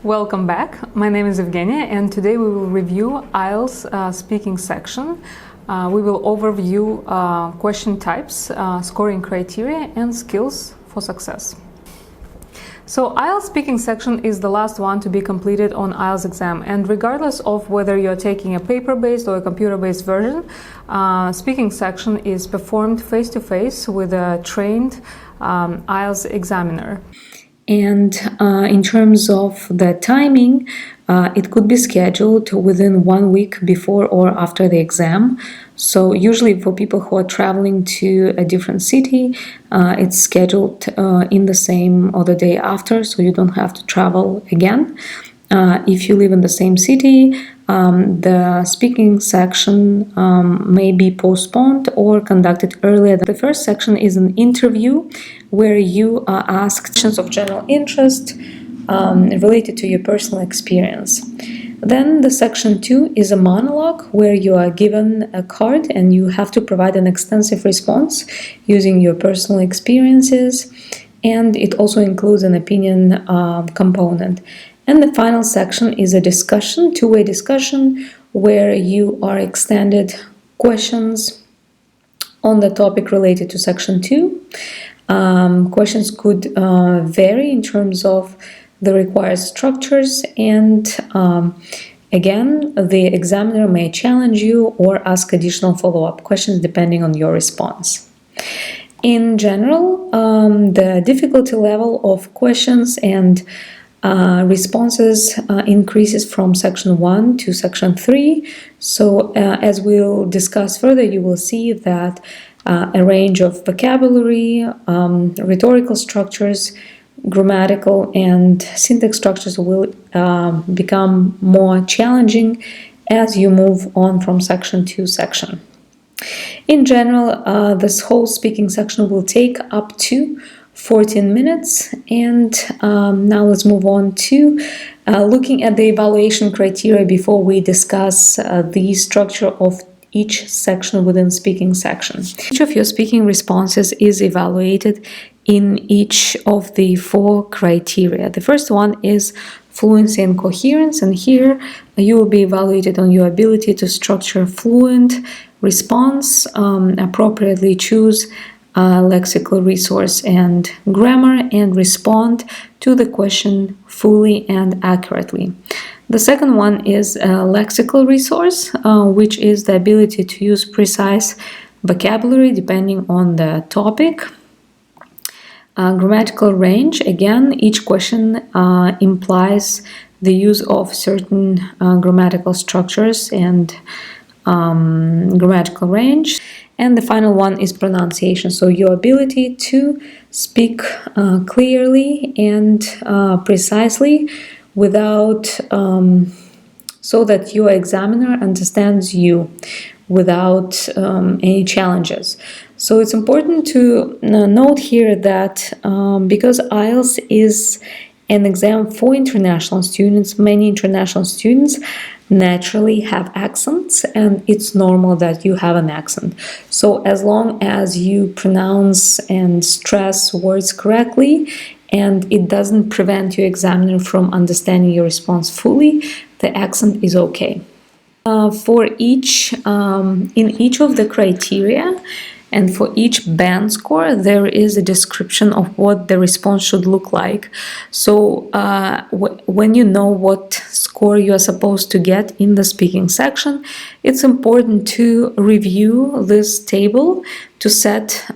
Welcome back. My name is Evgenia, and today we will review IELTS speaking section. We will overview question types, scoring criteria, and skills for success. So IELTS speaking section is the last one to be completed on IELTS exam, and regardless of whether you're taking a paper-based or a computer-based version, speaking section is performed face-to-face with a trained IELTS examiner. And in terms of the timing, it could be scheduled within 1 week before or after the exam. So usually for people who are traveling to a different city, it's scheduled in the same or the day after, so you don't have to travel again. If you live in the same city, the speaking section may be postponed or conducted earlier. The first section is an interview where you are asked questions of general interest related to your personal experience. Then the section 2 is a monologue where you are given a card and you have to provide an extensive response using your personal experiences, and it also includes an opinion component. And the final section is a discussion, two-way discussion, where you are extended questions on the topic related to section 2. Questions could vary in terms of the required structures, and again, the examiner may challenge you or ask additional follow-up questions depending on your response. In general, the difficulty level of questions and responses increases from section 1 to section 3. So as we'll discuss further, you will see that a range of vocabulary, rhetorical structures, grammatical and syntax structures will become more challenging as you move on from section to section. In general, this whole speaking section will take up to 14 minutes, and now let's move on to looking at the evaluation criteria before we discuss the structure of each section within speaking section. Each of your speaking responses is evaluated in each of the 4 criteria. The first one is fluency and coherence, and here you will be evaluated on your ability to structure fluent response, appropriately choose lexical resource and grammar, and respond to the question fully and accurately. The second one is a lexical resource, which is the ability to use precise vocabulary depending on the topic. Grammatical range, again, each question implies the use of certain grammatical structures and grammatical range. And the final one is pronunciation, so your ability to speak clearly and precisely without, so that your examiner understands you without any challenges. So it's important to note here that because IELTS is an exam for international students, many international students naturally have accents, and it's normal that you have an accent. So as long as you pronounce and stress words correctly and it doesn't prevent your examiner from understanding your response fully, the accent is okay. In each of the criteria and for each band score, there is a description of what the response should look like. So when you know what score you are supposed to get in the speaking section, it's important to review this table to set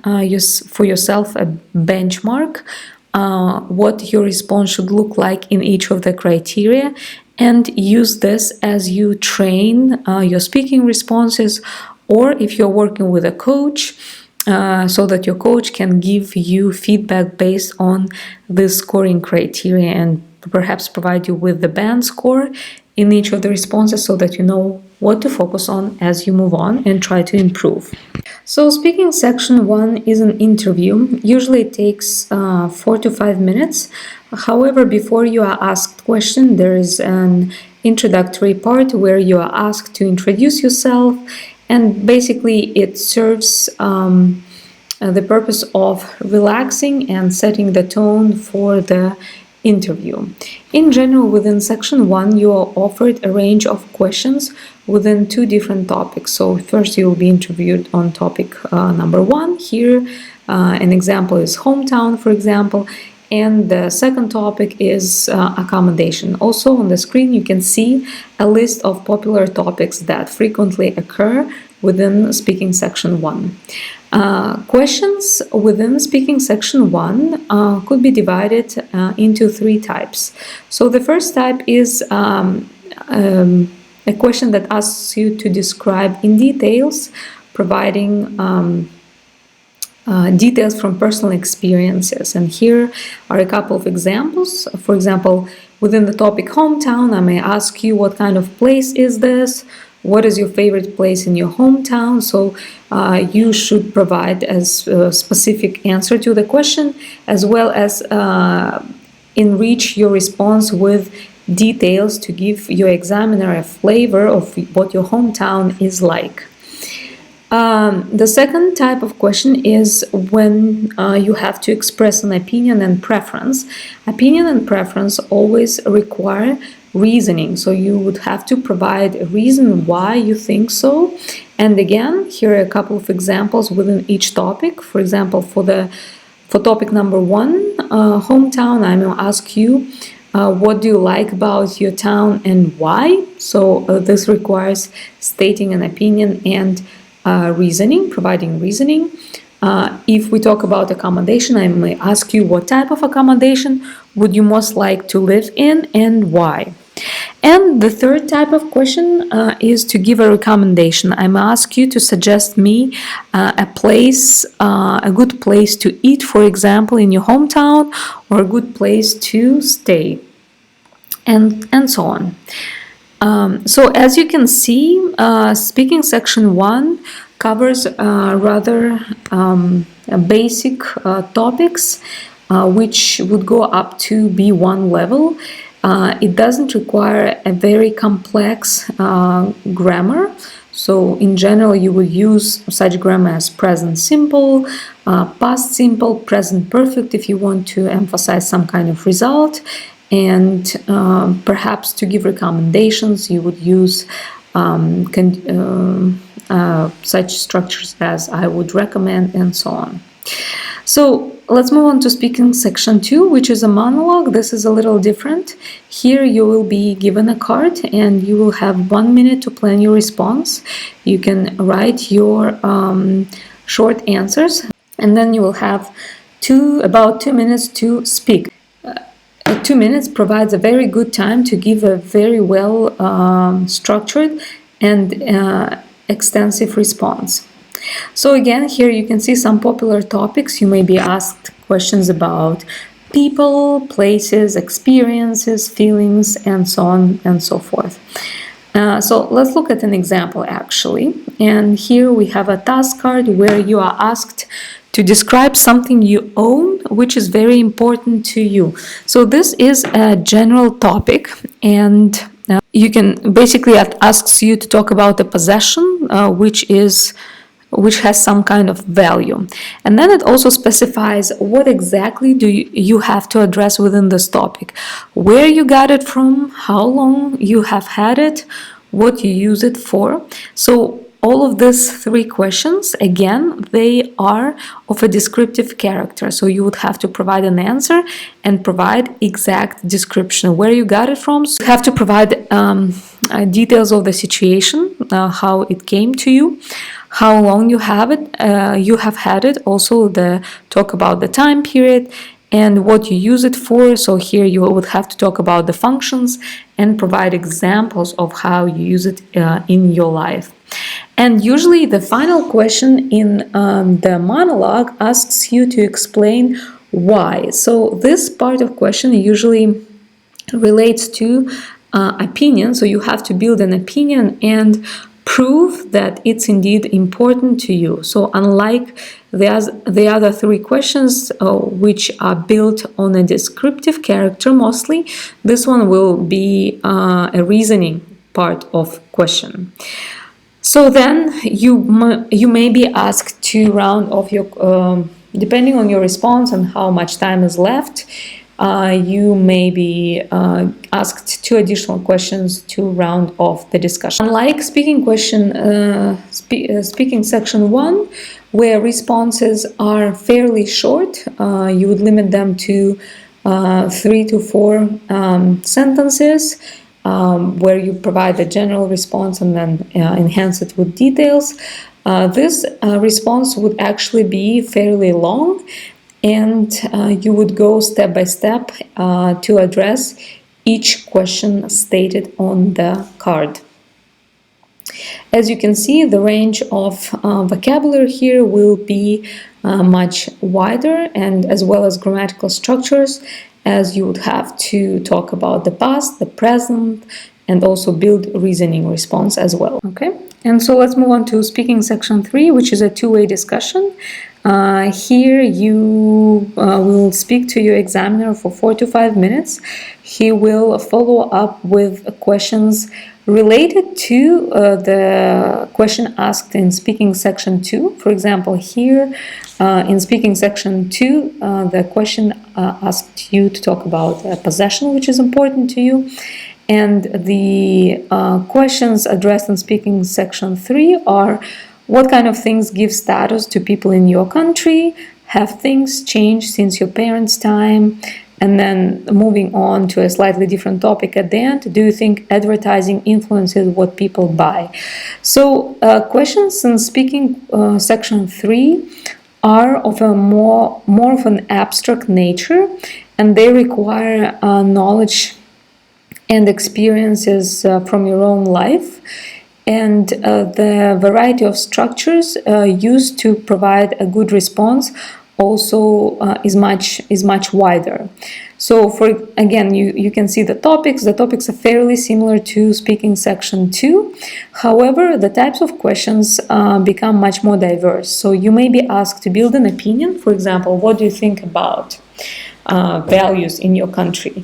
for yourself a benchmark, what your response should look like in each of the criteria, and use this as you train your speaking responses, or if you're working with a coach, so that your coach can give you feedback based on this scoring criteria and perhaps provide you with the band score in each of the responses so that you know what to focus on as you move on and try to improve. So speaking section 1 is an interview. Usually it takes 4 to 5 minutes. However, before you are asked question, there is an introductory part where you are asked to introduce yourself, and basically it serves the purpose of relaxing and setting the tone for the interview. In general, within section 1, you are offered a range of questions within 2 different topics. So first you will be interviewed on topic number 1. Here an example is hometown, for example, and the second topic is accommodation. Also on the screen you can see a list of popular topics that frequently occur within speaking section 1. Questions within speaking section 1 could be divided into 3 types. So the first type is a question that asks you to describe in details, providing details from personal experiences. And here are a couple of examples. For example, within the topic hometown, I may ask you, what kind of place is this? What is your favorite place in your hometown? So you should provide a specific answer to the question, as well as enrich your response with details to give your examiner a flavor of what your hometown is like. The second type of question is when you have to express an opinion and preference. Opinion and preference always require reasoning, so you would have to provide a reason why you think so. And again, here are a couple of examples within each topic. For example, for topic number 1, hometown, I will ask you, what do you like about your town and why? So this requires stating an opinion and reasoning, providing reasoning. If we talk about accommodation, I may ask you, what type of accommodation would you most like to live in and why? And the third type of question is to give a recommendation. I may ask you to suggest me a place, a good place to eat, for example, in your hometown, or a good place to stay, and so on. So as you can see, speaking section 1 covers rather basic topics, which would go up to B1 level. It doesn't require a very complex grammar. So in general, you will use such grammar as present simple, past simple, present perfect if you want to emphasize some kind of result. And perhaps to give recommendations, you would use such structures as I would recommend, and so on. So let's move on to speaking section 2, which is a monologue. This is a little different. Here you will be given a card and you will have 1 minute to plan your response. You can write your short answers, and then you will have about 2 minutes to speak. 2 minutes provides a very good time to give a very well structured and extensive response. So again, here you can see some popular topics. You may be asked questions about people, places, experiences, feelings, and so on and so forth. So let's look at an example actually. And here we have a task card where you are asked to describe something you own, which is very important to you. So this is a general topic, and you can basically, it asks you to talk about a possession which has some kind of value. And then it also specifies what exactly do you have to address within this topic, where you got it from, how long you have had it, what you use it for. So all of these 3 questions, again, they are of a descriptive character. So you would have to provide an answer and provide exact description, where you got it from. So you have to provide details of the situation, how it came to you, how long you have had it, also talk about the time period and what you use it for. So here you would have to talk about the functions and provide examples of how you use it in your life. And usually the final question in the monologue asks you to explain why. So this part of question usually relates to opinion. So you have to build an opinion and prove that it's indeed important to you. So unlike the other 3 questions, which are built on a descriptive character mostly, this one will be a reasoning part of question. So then you may be asked to round off your, depending on your response and how much time is left, you may be asked 2 additional questions to round off the discussion. Unlike speaking section 1, where responses are fairly short, you would limit them to 3 to 4 sentences, where you provide a general response and then enhance it with details. This response would actually be fairly long, and you would go step by step to address each question stated on the card. As you can see, the range of vocabulary here will be much wider, and as well as grammatical structures, as you would have to talk about the past, the present, and also build reasoning response as well. Okay, and so let's move on to speaking section 3, which is a two-way discussion. Here you will speak to your examiner for 4 to 5 minutes. He will follow up with questions related to the question asked in speaking section 2. For example, here in speaking section 2, the question asked you to talk about a possession which is important to you. And the questions addressed in speaking section 3 are: what kind of things give status to people in your country? Have things changed since your parents' time? And then moving on to a slightly different topic at the end, do you think advertising influences what people buy? So questions in speaking section 3 are of a more of an abstract nature, and they require knowledge and experiences from your own life. And the variety of structures used to provide a good response also is much wider. So again, you can see the topics are fairly similar to speaking section 2. However, the types of questions become much more diverse. So you may be asked to build an opinion. For example, what do you think about values in your country?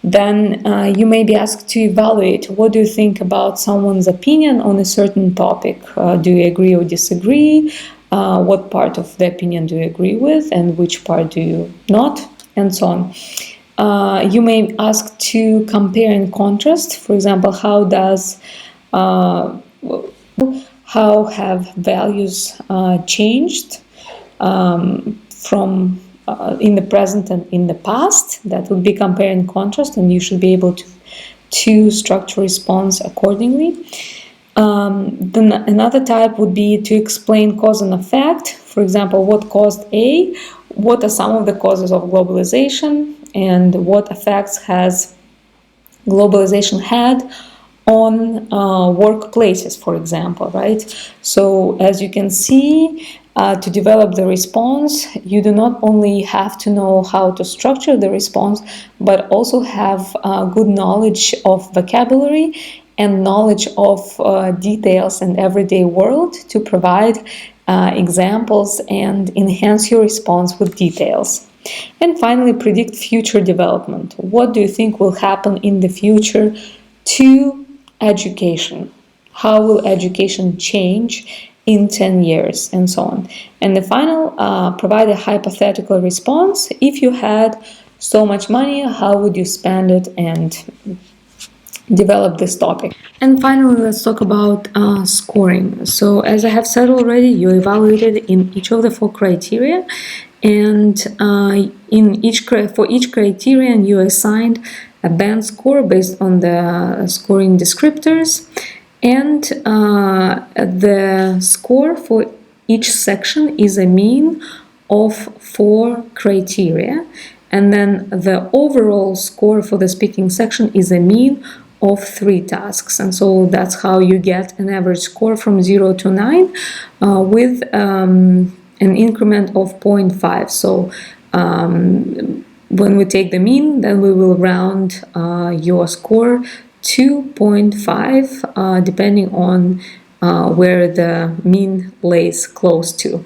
Then you may be asked to evaluate what do you think about someone's opinion on a certain topic. Do you agree or disagree? What part of the opinion do you agree with, and which part do you not, and so on. You may ask to compare and contrast. For example, how have values changed from in the present and in the past? That would be compare and contrast, and you should be able to structure response accordingly. Then another type would be to explain cause and effect. For example, what caused A? What are some of the causes of globalization, and what effects has globalization had on workplaces, for example, right? So as you can see, to develop the response, you do not only have to know how to structure the response, but also have good knowledge of vocabulary and knowledge of details in everyday world to provide examples and enhance your response with details. And finally, predict future development. What do you think will happen in the future to education? How will education change in 10 years, and so on? And the final, provide a hypothetical response. If you had so much money, how would you spend it, and develop this topic. And finally, let's talk about scoring. So as I have said already, you evaluated in each of the 4 criteria, and for each criterion you assigned a band score based on the scoring descriptors, and the score for each section is a mean of 4 criteria, and then the overall score for the speaking section is a mean of 3 tasks. And so that's how you get an average score from 0 to 9 with an increment of 0.5. So when we take the mean, then we will round your score to 0.5 depending on where the mean lays close to.